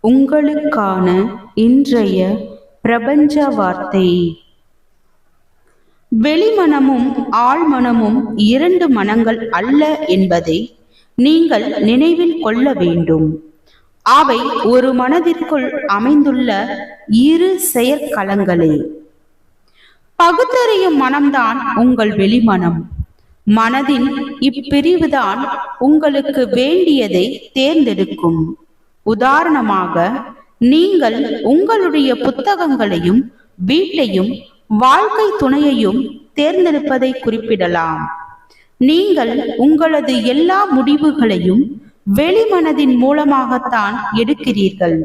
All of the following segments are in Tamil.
உங்களுக்கான இன்றைய பிரபஞ்ச வார்த்தை. வெளிமனமும் ஆழ்மனமும் இரண்டு மனங்கள் அல்ல என்பதை நீங்கள் நினைவில் கொள்ள வேண்டும். அவை ஒரு மனதிற்குள் அமைந்துள்ள இரு செயற்களங்களே. பகுத்தறியும் மனம்தான் உங்கள் வெளிமனம். மனதின் இப்பிரிவுதான் உங்களுக்கு வேண்டியதை தேர்ந்தெடுக்கும். உதாரணமாக, நீங்கள் உங்களுடைய புத்தகங்களையும் வீட்டையும் வாழ்க்கை துணையையும் தேர்ந்தெடுப்பதை குறிப்பிடலாம். நீங்கள் உங்களது எல்லா முடிவுகளையும் வெளிமனதின் மூலமாகத்தான் எடுக்கிறீர்கள்.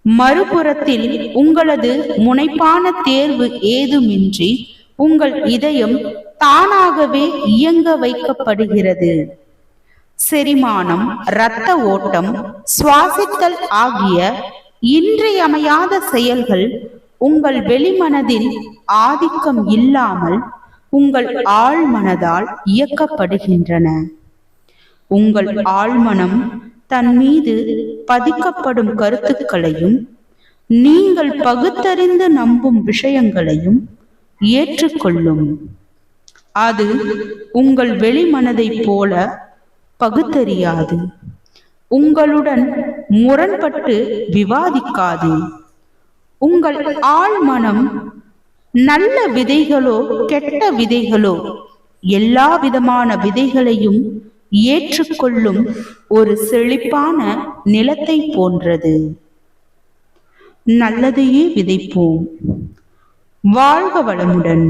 மறுபுறத்தில் உங்களது முனைப்பான தேர்வு ஏதுமின்றி உங்கள் இதயம் தானாகவே இயங்க வைக்கப்படுகிறது. செரிமானம், இரத்த ஓட்டம், சுவாசித்தல் ஆகிய இன்றியமையாத செயல்கள் உங்கள் வெளிமனதில் ஆதிக்கம் இல்லாமல் உங்கள் ஆழ்மனதால் இயக்கப்படுகின்றன. உங்கள் ஆழ்மனம் தன் மீது பதிக்கப்படும் கருத்துக்களையும் நீங்கள் பகுத்தறிந்து நம்பும் விஷயங்களையும் ஏற்றுக்கொள்ளும். அது உங்கள் வெளிமனதை போல பகுத்தறியாது. உங்களுடன் முரண்பட்டு விவாதிக்காது. உங்கள் ஆழ்மனம் நல்ல விதைகளோ கெட்ட விதைகளோ எல்லா விதமான விதைகளையும் ஏற்றுக்கொள்ளும் ஒரு செழிப்பான நிலத்தை போன்றது. நல்லதையே விதைப்போம். வாழ்க வளமுடன்.